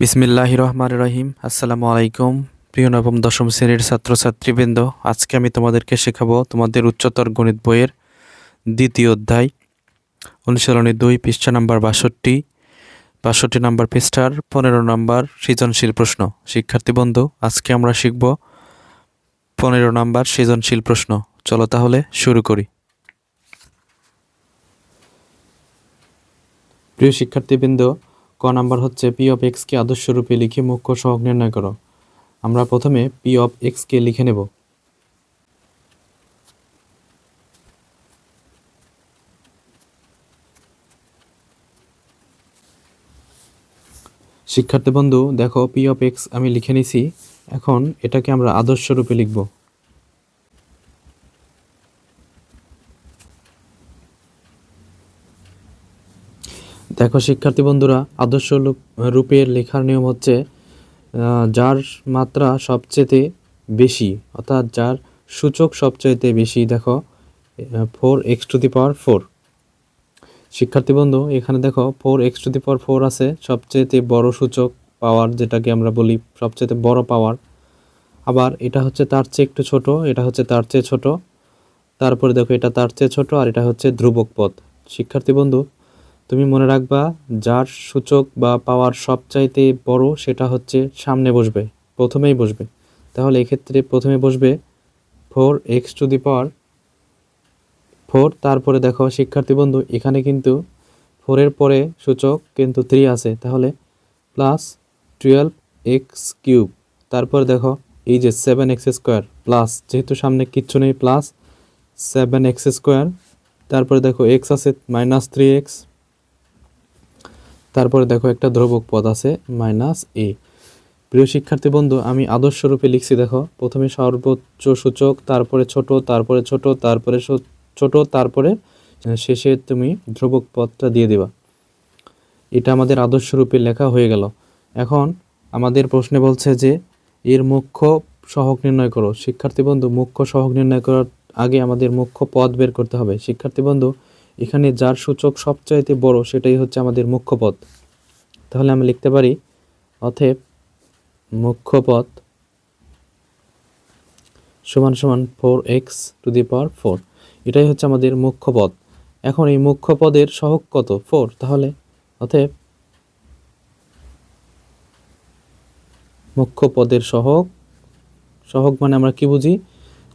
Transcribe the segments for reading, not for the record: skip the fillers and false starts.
বিসমিল্লাহির রহমানির রহিম। আসসালামু আলাইকুম প্রিয় নবম দশম শ্রেণীর ছাত্রছাত্রীবৃন্দ। আজকে আমি তোমাদেরকে শেখাবো তোমাদের উচ্চতর গণিত বইয়ের দ্বিতীয় অধ্যায় অনুশীলনী 2 পৃষ্ঠা নাম্বার 62 নাম্বার পৃষ্ঠার 15 নাম্বার সৃজনশীল প্রশ্ন। শিক্ষার্থী বন্ধু, আজকে আমরা শিখব 15 নাম্বার সৃজনশীল প্রশ্ন। চলো তাহলে শুরু করি। প্রিয় শিক্ষার্থীবৃন্দ, ক নাম্বার হচ্ছে পি অফ এক্স কে আদর্শ রূপে লিখে মুখ্য সহগ নির্ণয় করো। আমরা প্রথমে পি অফ এক্স কে লিখে নেব। শিক্ষার্থী বন্ধু দেখো, পি অফ এক্স আমি লিখে নিছি। এখন এটাকে আমরা আদর্শ রূপে লিখব। দেখো শিক্ষার্থী বন্ধুরা, আদর্শ রূপের লেখার নিয়ম হচ্ছে যার মাত্রা সবচেয়ে বেশি, অর্থাৎ যার সূচক সবচাইতে বেশি। দেখো 4x⁴। শিক্ষার্থী বন্ধু, এখানে দেখো 4x⁴ আছে, সবচেয়ে বড় সূচক পাওয়ার, যেটাকে আমরা বলি সবচেয়ে বড় পাওয়ার। আবার এটা হচ্ছে তার চেয়ে একটু ছোট, এটা হচ্ছে তার চেয়ে ছোট, তারপরে দেখো এটা তার চেয়ে ছোট, আর এটা হচ্ছে ধ্রুবক পদ। শিক্ষার্থী বন্ধু, তুমি মনে রাখবা, যার সূচক বা পাওয়ার সবচাইতে বড় সেটা হচ্ছে সামনে বসবে, প্রথমেই বসবে। তাহলে এক্ষেত্রে প্রথমে বসবে 4x⁴। তারপরে দেখো শিক্ষার্থী বন্ধু, এখানে কিন্তু 4-এর পরে সূচক কিন্তু 3 আছে, তাহলে প্লাস 12x³ তারপর দেখো এই যে 7x² প্লাস, যেহেতু সামনে কিচ্ছু নেই, প্লাস 7x²। তারপরে দেখো এক্স আছে -3x, তারপরে দেখো একটা ধ্রুবক পদ আছে -a। প্রিয় শিক্ষার্থী বন্ধু, আমি আদর্শ রূপে লিখছি। দেখো প্রথমে সর্বোচ্চ সূচক, তারপরে ছোট, তারপরে ছোট, তারপরে ছোট, তারপরে শেষে তুমি ধ্রুবক পদটা দিয়ে দিবা। এটা আমাদের আদর্শ রূপে লেখা হয়ে গেল। এখন আমাদের প্রশ্নে বলছে যে এর মুখ্য সহগ নির্ণয় করো। শিক্ষার্থী বন্ধু, মুখ্য সহগ নির্ণয় করার আগে আমাদের মুখ্য পদ বের করতে হবে। শিক্ষার্থী বন্ধু, এখানে যার সূচক সবচাইতে বড় সেটাই হচ্ছে আমাদের মুখ্য পদ। তাহলে আমি লিখতে পারি অতএব মুখ্য পদ সমান সমান 4x⁴। এটাই হচ্ছে আমাদের মুখ্য পদ। এখন এই মুখ্য পদের সহগ কত? 4। তাহলে অতএব মুখ্য পদের সহগ মানে আমরা কি বুঝি?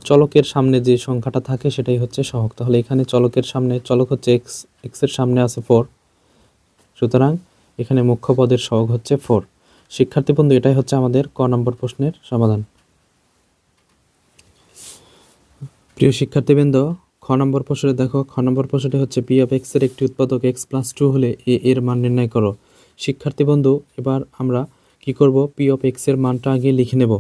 চলকের সামনে যে সংখ্যাটা থাকে সেটাই হচ্ছে সহগ। তাহলে এখানে চলকের সামনে, চলক হচ্ছে এক্স, এক্সের সামনে আছে 4, সুতরাং এখানে মুখ্য পদের সহগ হচ্ছে 4। শিক্ষার্থী বন্ধু, এটাই হচ্ছে আমাদের ক নম্বর প্রশ্নের সমাধান। প্রিয় শিক্ষার্থীবৃন্দ, খ নম্বর প্রশ্নে দেখো, খ নম্বর প্রশ্নটি হচ্ছে পি অফ এক্স এর একটি উৎপাদক x+2 হলে এ এর মান নির্ণয় করো। শিক্ষার্থী বন্ধু, এবার আমরা কি করব? পি অফ এক্স এর মানটা আগে লিখে নেব।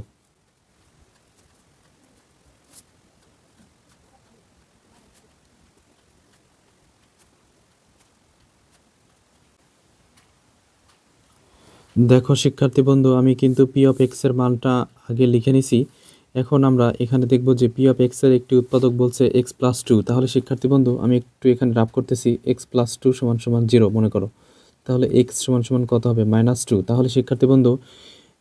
দেখো শিক্ষার্থী বন্ধু, আমি কিন্তু পি অফ এক্স এর মানটা আগে লিখে নিছি। এখন আমরা এখানে দেখব যে পি অফ এক্স এর একটি উৎপাদক বলছে x+2। তাহলে শিক্ষার্থী বন্ধু, আমি একটু এখানে রাফ করতেছি, x+2 = 0 মনে করো। তাহলে x = কত হবে? -2। তাহলে শিক্ষার্থী বন্ধু,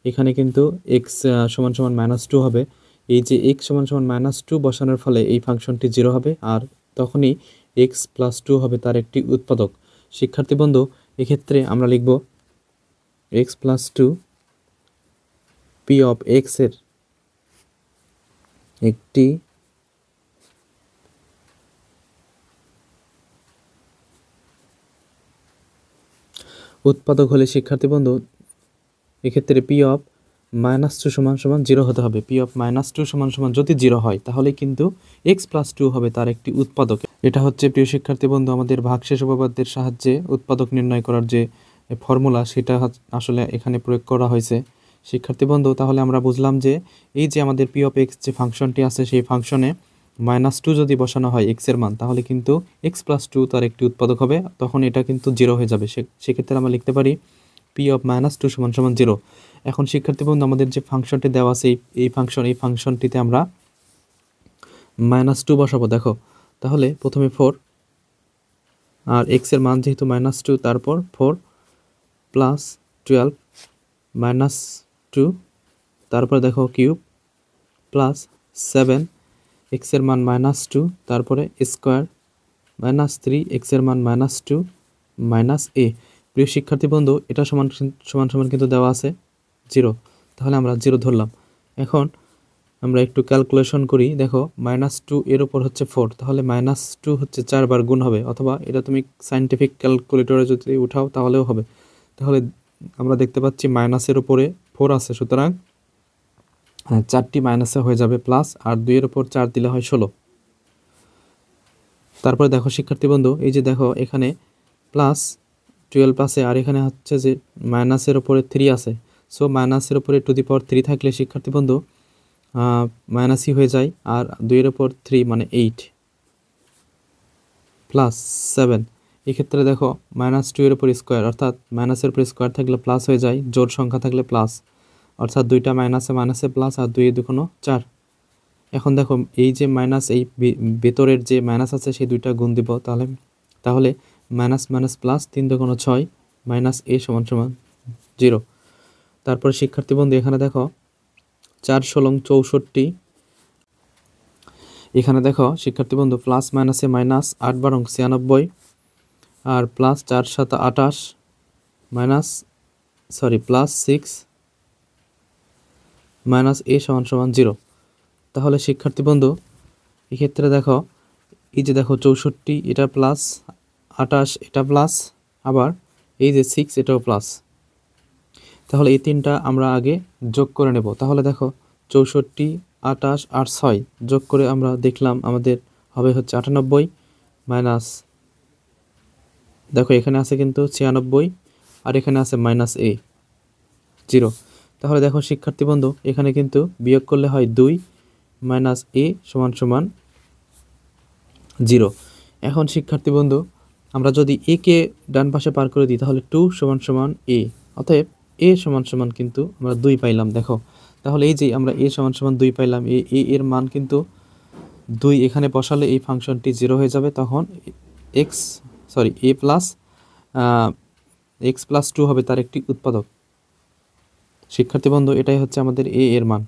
এখানে কিন্তু x = -2 হবে। এই যে x = -2 বসানোর ফলে এই ফাংশনটি 0 হবে, আর তখনই x+2 হবে তার একটি উৎপাদক। শিক্ষার্থী বন্ধু, এক্ষেত্রে আমরা লিখব x+2 পি অফ এক্স এর একটি উৎপাদক হলে শিক্ষার্থী বন্ধু, এক্ষেত্রে পি অফ -2 = 0 হতে হবে। পি অফ -2 = যদি 0 হয়, তাহলে কিন্তু x+2 হবে তার একটি উৎপাদক। এটা হচ্ছে প্রিয় শিক্ষার্থী বন্ধু আমাদের ভাগশেষ উপপাদ্যের সাহায্যে উৎপাদক নির্ণয় করার যে ফর্মুলা, সেটা আসলে এখানে প্রয়োগ করা হয়েছে। শিক্ষার্থী বন্ধু, তাহলে আমরা বুঝলাম যে এই যে আমাদের পি অফ এক্স যে ফাংশনটি আছে, সেই ফাংশনে -2 যদি বসানো হয় এক্স এর মান, তাহলে কিন্তু x+2 তার একটি উৎপাদক হবে, তখন এটা কিন্তু 0 হয়ে যাবে। সেক্ষেত্রে আমরা লিখতে পারি পি অফ -2 = 0। এখন শিক্ষার্থী বন্ধু, আমাদের যে ফাংশনটি দেওয়া আছে, এই ফাংশনটিতে আমরা -2 বসাবো। দেখো তাহলে প্রথমে 4, আর এক্স এর মান যেহেতু -2, তারপর 4 + 12 -2, তারপরে দেখো কিউব প্লাস 7 এক্সের মান -2, তারপরে স্কোয়ার -3 এক্সের মান -2 মাইনাস এ। প্রিয় শিক্ষার্থী বন্ধু, এটা সমান সমান সমান কিন্তু দেওয়া আছে 0, তাহলে আমরা 0 ধরলাম। এখন আমরা একটু ক্যালকুলেশন করি, দেখো -2 এর উপর হচ্ছে 4, তাহলে -2 হচ্ছে 4 বার গুণ হবে, অথবা এটা তুমি সাইন্টিফিক ক্যালকুলেটরে যদি উঠাও তাহলেও হবে। তাহলে আমরা দেখতে পাচ্ছি মাইনাসের উপরে 4 আছে, সুতরাং 4টি মাইনাসে হয়ে যাবে প্লাস, আর 2 এর উপর 4 দিলে হয় 16। তারপরে দেখো শিক্ষার্থী বন্ধু, এই যে দেখো এখানে +12 আছে, আর এখানে হচ্ছে যে মাইনাসের উপরে 3 আছে। সো মাইনাসের উপরে টু দি পাওয়ার 3 থাকলে শিক্ষার্থী বন্ধু মাইনাসই হয়ে যায়, আর 2 এর উপর 3 মানে 8 প্লাস 7। এক্ষেত্রে দেখো -2 এর উপর স্কোয়ার, অর্থাৎ মাইনাসের উপর স্কোয়ার থাকলে প্লাস হয়ে যায়, জোড় সংখ্যা থাকলে প্লাস, অর্থাৎ 2টা মাইনাসে প্লাস, আর 2 2 4। এখন দেখো এই যে মাইনাস, এই ভেতরের যে মাইনাস আছে সেই 2টা গুণ দিব, তাহলে মাইনাস মাইনাস প্লাস, 3 2 6 -a = 0। তারপরে শিক্ষার্থী বন্ধু এখানে দেখো 4 ষোলং 64, এখানে দেখো শিক্ষার্থী বন্ধু প্লাস মাইনাসে মাইনাস, 8 বারং 96, আর প্লাস 4 7 28 প্লাস 6 -a = 0। তাহলে শিক্ষার্থী বন্ধু এক্ষেত্রে দেখো এই যে দেখো 64 এটা প্লাস, 28 এটা প্লাস, আবার এই যে 6 এটাও প্লাস। তাহলে এই তিনটা আমরা আগে যোগ করে নেব। তাহলে দেখো 64 28 আর 6 যোগ করে আমরা দেখলাম আমাদের হবে হচ্ছে 98 মাইনাস, দেখো এখানে আছে কিন্তু 96, আর এখানে আছে -a 0। তাহলে দেখো শিক্ষার্থী বন্ধু এখানে কিন্তু বিয়োগ করলে হয় 2 -a = 0। এখন শিক্ষার্থী বন্ধু আমরা যদি a কে ডান পাশে পার করে দিই তাহলে 2 = a, অতএব a = কিন্তু আমরা 2 পাইলাম। দেখো তাহলে এই যে আমরা a = 2 পাইলাম, এর মান কিন্তু 2 এখানে বসালে এই ফাংশনটি 0 হয়ে যাবে, তখন x + 2 হবে তার একটি উৎপাদক। শিক্ষার্থী বন্ধু এটাই হচ্ছে আমাদের a এর মান।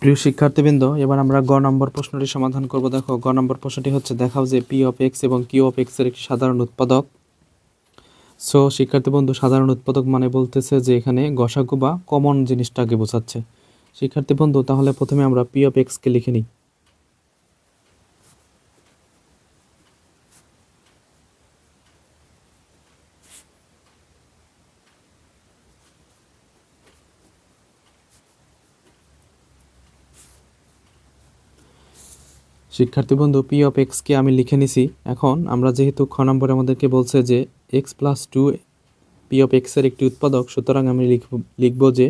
প্রিয় শিক্ষার্থীবৃন্দ, এবার আমরা গ নম্বর প্রশ্নটি সমাধান করব। দেখো গ নম্বর প্রশ্নটি হচ্ছে, দেখাও যে p of x এবং q of x এর একটি সাধারণ উৎপাদক। সো শিক্ষার্থী বন্ধু সাধারণ উৎপাদক মানে বলতেছে যে এখানে গসাগু বা কমন জিনিসটাকে বোঝাচ্ছে। শিক্ষার্থী বন্ধু তাহলে প্রথমে আমরা p of x কে লিখে নিই। শিক্ষার্থী বন্ধু p of x কে আমি লিখে নিছি। এখন আমরা যেহেতু খ নম্বরে আমাদেরকে বলছে যে x + 2 p of x এর একটি উৎপাদক, সুতরাং আমি লিখব যে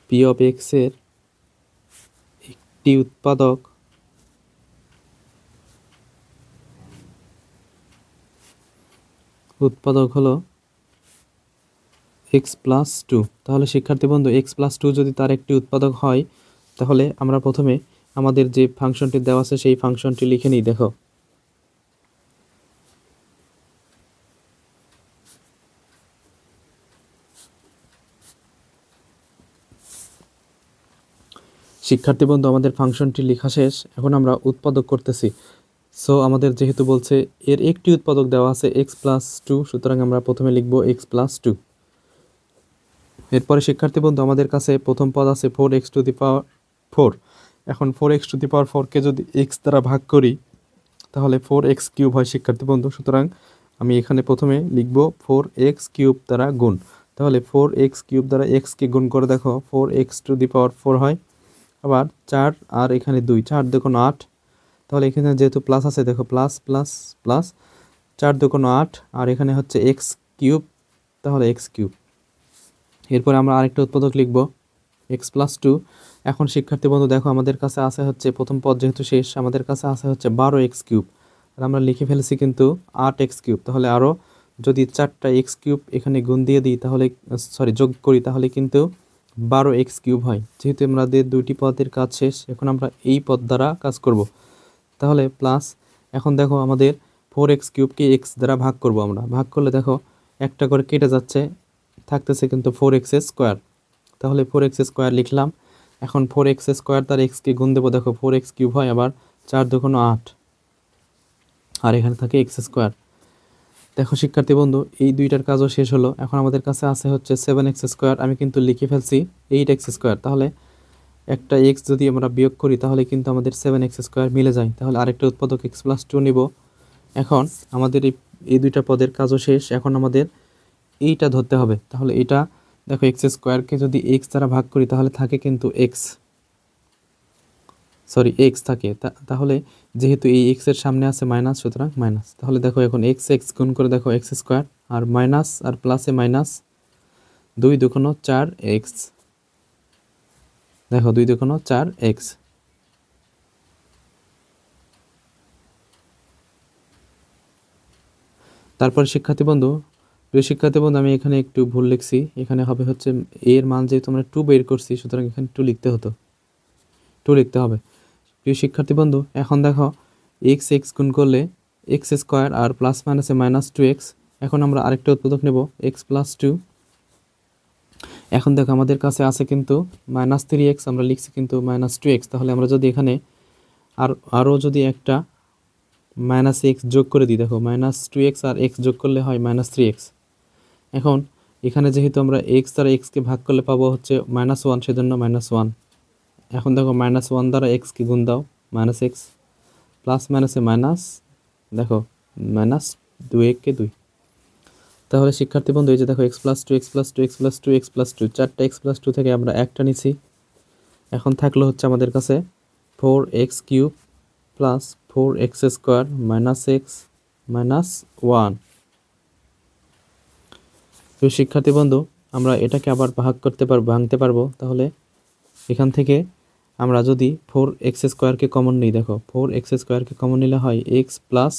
p of x এর একটি উৎপাদক হলো x + 2। তাহলে শিক্ষার্থী বন্ধু x + 2 যদি তার একটি উৎপাদক হয়, তাহলে আমরা প্রথমে আমাদের যে ফাংশনটি দেওয়া আছে সেই ফাংশনটি লিখে নিই। দেখো শিক্ষার্থী বন্ধু আমাদের ফাংশনটি লেখা শেষ, এখন আমরা উৎপাদক করতেছি। সো আমাদের যেহেতু বলছে এর একটি উৎপাদক দেওয়া আছে x + 2, সুতরাং আমরা প্রথমে লিখব x + 2। এরপরে শিক্ষার্থী বন্ধু আমাদের কাছে প্রথম পদ আছে 4x⁴। এখন 4x⁴ কে যদি x দ্বারা ভাগ করি তাহলে 4x³ হয় শিক্ষার্থী বন্ধু। সুতরাং আমি এখানে প্রথমে লিখব 4x³ দ্বারা গুণ। তাহলে 4x³ দ্বারা x কে গুণ করে দেখো 4x⁴ হয়, আবার 4 আর এখানে 2, 4 2 8। তাহলে এখানে যেহেতু প্লাস আছে দেখো প্লাস প্লাস প্লাস, 4 2 8, আর এখানে হচ্ছে x³, তাহলে x³। এরপরে আমরা আরেকটা উৎপাদক লিখব x + 2। এখন শিক্ষার্থী বন্ধু দেখো আমাদের কাছে আছে হচ্ছে প্রথম পদ যেহেতু শেষ, আমাদের কাছে আছে হচ্ছে 12x³ আর আমরা লিখে ফেলেছি কিন্তু 8x³। তাহলে আরও যদি 4টা x³ এখানে গুণ দিয়ে দিই তাহলে যোগ করি তাহলে কিন্তু 12x³ হয়। যেহেতু আমাদের দুইটি পদের কাজ শেষ, এখন আমরা এই পদ দ্বারা কাজ করব। তাহলে প্লাস এখন দেখো আমাদের 4x কিউবকে x দ্বারা ভাগ করব, আমরা ভাগ করলে দেখো একটা করে কেটে যাচ্ছে, থাকতেছে কিন্তু 4x স্কোয়ার। তাহলে 4x স্কোয়ার লিখলাম। এখন 4x স্কোয়ার তার এক্সকে গুণ দেবো, দেখো 4x কিউব হয় আবার 4 দুগুণ 8, আর এখানে থাকে x স্কোয়ার। দেখো শিক্ষার্থী বন্ধু, এই দুইটার কাজও শেষ হলো। এখন আমাদের কাছে আছে হচ্ছে 7x স্কোয়ার, আমি কিন্তু লিখে ফেলছি 8x স্কোয়ার। তাহলে একটা x যদি আমরা বিয়োগ করি তাহলে কিন্তু আমাদের 7x স্কোয়ার মিলে যায়। তাহলে আরেকটা উৎপাদক x প্লাস 2 নিব। এখন আমাদের এই দুইটা পদের কাজও শেষ। এখন আমাদের এইটা ধরতে হবে। তাহলে এটা দেখো x স্কোয়ারকে যদি x দ্বারা ভাগ করি তাহলে থাকে কিন্তু x থাকে। তাহলে যেহেতু এই x এর সামনে আছে মাইনাস, সুতরাং মাইনাস। তাহলে দেখো এখন x গুণ করে দেখো x স্কোয়ার আর মাইনাস আর প্লাসে মাইনাস, 2 দুগুণ 4x, দেখো 2 দুগুণ 4x। তারপর প্রিয় শিক্ষার্থী বন্ধু, আমি এখানে একটু ভুল লিখছি। এখানে হবে হচ্ছে এর মান যেহেতু আমরা 2 বের করছি, সুতরাং এখানে 2 লিখতে হতো, 2 লিখতে হবে। প্রিয় শিক্ষার্থী বন্ধু, এখন দেখো x গুণ করলে x স্কোয়ার আর প্লাস মাইনাসে মাইনাস 2x। এখন আমরা আরেকটা উৎপাদক নেব x প্লাস 2। এখন দেখো আমাদের কাছে আছে কিন্তু মাইনাস 3x, আমরা লিখছি কিন্তু মাইনাস 2x। তাহলে আমরা যদি এখানে আরও যদি একটা মাইনাস x যোগ করে দিই, দেখো মাইনাস 2x আর x যোগ করলে হয় মাইনাস 3x। এখন এখানে যেহেতু আমরা x দ্বারা xকে ভাগ করলে পাবো হচ্ছে -1, সেজন্য -1। এখন দেখো -1 দ্বারা x-কে গুণ দাও, -x, প্লাস মাইনাসে মাইনাস, দেখো -2 তাহলে শিক্ষার্থী বন্ধু, এই যে দেখো x plus 2, x plus 2, x plus 2, x plus 2, 4টা x প্লাস 2 থেকে আমরা একটা নিছি। এখন থাকলো হচ্ছে আমাদের কাছে 4x cube plus 4x square minus x minus 1। তো শিক্ষার্থী বন্ধু, আমরা এটাকে আবার ভাঙতে পারবো। তাহলে এখান থেকে আমরা যদি 4x স্কোয়ারকে কমন নিই, দেখো 4x স্কোয়ারকে কমন নিলে হয় x প্লাস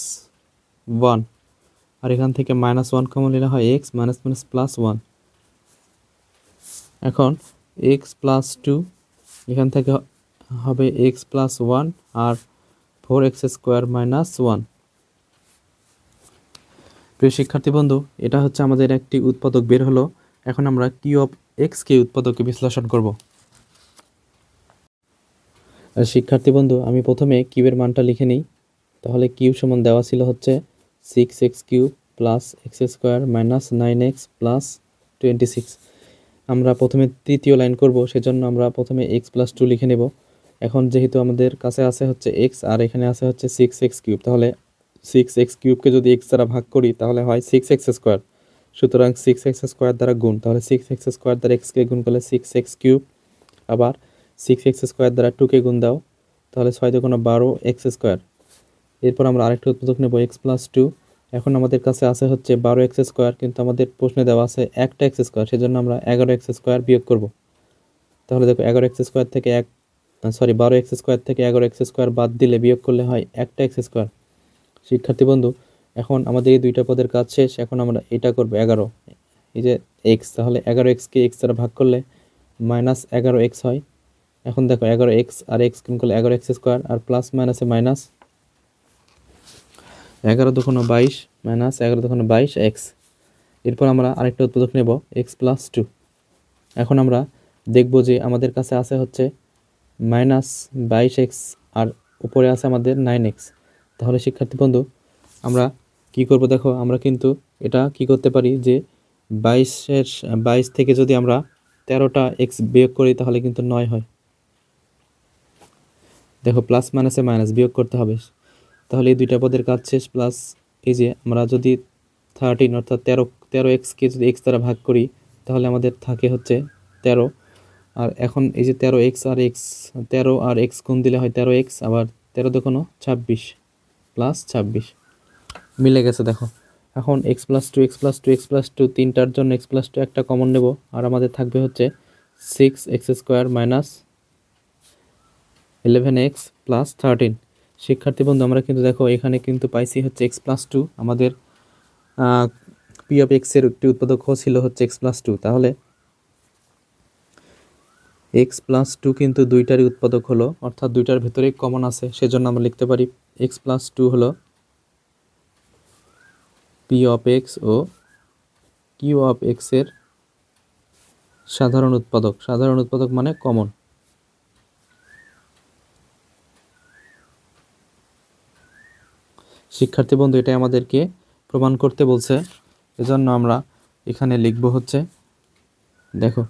1, আর এখান থেকে -1 কমন নিলে হয় x মাইনাস মাইনাস প্লাস 1। এখন x প্লাস 2, এখান থেকে হবে x প্লাস 1 আর 4x স্কোয়ার মাইনাস 1। প্রিয় শিক্ষার্থী বন্ধু, এটা হচ্ছে আমাদের একটি উৎপাদক বের হলো। এখন আমরা কিউ অফ x-কে উৎপাদকে বিশ্লেষণ করব। আর শিক্ষার্থী বন্ধু, আমি প্রথমে কিউবের মানটা লিখে নিই। তাহলে কিউ সমান দেওয়া ছিল হচ্ছে 6x cube plus x square minus 9x plus 26। আমরা প্রথমে তৃতীয় লাইন করব, সেজন্য আমরা প্রথমে x প্লাস 2 লিখে নেব। এখন যেহেতু আমাদের কাছে আছে হচ্ছে x আর এখানে আছে হচ্ছে 6x কিউব, তাহলে 6x কিউবকে যদি x দ্বারা ভাগ করি তাহলে হয় 6x স্কোয়ার। সুতরাং 6x স্কোয়ার দ্বারা গুণ, তাহলে 6x স্কোয়ার দ্বারা x-কে গুণ করলে 6x কিউব, আবার 6x স্কোয়ার দ্বারা 2-কে গুণ দাও, তাহলে 6 দুগুণ 12x স্কোয়ার। এরপর আমরা আরেকটা উৎপাদক নেব x প্লাস 2। এখন আমাদের কাছে আছে হচ্ছে 12x স্কোয়ার, কিন্তু আমাদের প্রশ্নে দেওয়া আছে একটা x স্কোয়ার, সেজন্য আমরা 11x স্কোয়ার বিয়োগ করব। তাহলে দেখো 11x স্কোয়ার থেকে 12x স্কোয়ার থেকে 11x স্কোয়ার বাদ দিলে বিয়োগ করলে হয় একটা x স্কোয়ার। শিক্ষার্থী বন্ধু, এখন আমাদের এই দুইটা পদের কাজ শেষ। এখন আমরা এটা করব 11, এই যে x, তাহলে 11x-কে x দ্বারা ভাগ করলে -11x হয়। এখন দেখো 11x আর x গুণ করলে 11x স্কোয়ার, আর প্লাস মাইনাসে মাইনাস, 11 দুগুণ 22 মাইনাস 11 দুগুণ 22x। এরপর আমরা আরেকটা উৎপাদক নেব x প্লাস 2। এখন আমরা দেখব যে আমাদের কাছে আছে হচ্ছে -22x আর উপরে আছে আমাদের 9x। তাহলে শিক্ষার্থী বন্ধু, আমরা কি করব, দেখো আমরা কিন্তু এটা কি করতে পারি যে 22 থেকে যদি আমরা 13টা x বিয়োগ করি তাহলে কিন্তু 9 হয়। দেখো প্লাস মাইনাসে মাইনাস বিয়োগ করতে হবে। তাহলে এই দুইটা পদের কাজ শেষ। প্লাস এই যে আমরা যদি 13 অর্থাৎ 13x-কে যদি x দ্বারা ভাগ করি তাহলে আমাদের থাকে হচ্ছে 13। আর এখন এই যে 13 আর x গুণ দিলে হয় 13x, আবার 13 দুগুণ 26 প্লাস 26 মিলে গেছে। দেখো এখন x plus 2, x plus 2, x plus 2 তিনটার জন্য x প্লাস 2 একটা কমন নেব, আর আমাদের থাকবে হচ্ছে 6x square minus 11x plus 13। শিক্ষার্থী বন্ধু, আমরা কিন্তু দেখো এখানে কিন্তু পাইছি হচ্ছে x প্লাস 2। আমাদের পি অফ x এর একটি উৎপাদক ছিল হচ্ছে x প্লাস 2। তাহলে এক্স প্লাস টু কিন্তু দুইটারই উৎপাদক হলো, অর্থাৎ দুইটার ভেতরেই কমন আছে, সেজন্য আমরা লিখতে পারি এক্স প্লাস টু হলো পি অফ এক্স ও কিউ অফ এক্স এর সাধারণ উৎপাদক। সাধারণ উৎপাদক মানে কমন। শিক্ষার্থী বন্ধু, এটাই আমাদেরকে প্রমাণ করতে বলছে, এজন্য আমরা এখানে লিখব হচ্ছে, দেখো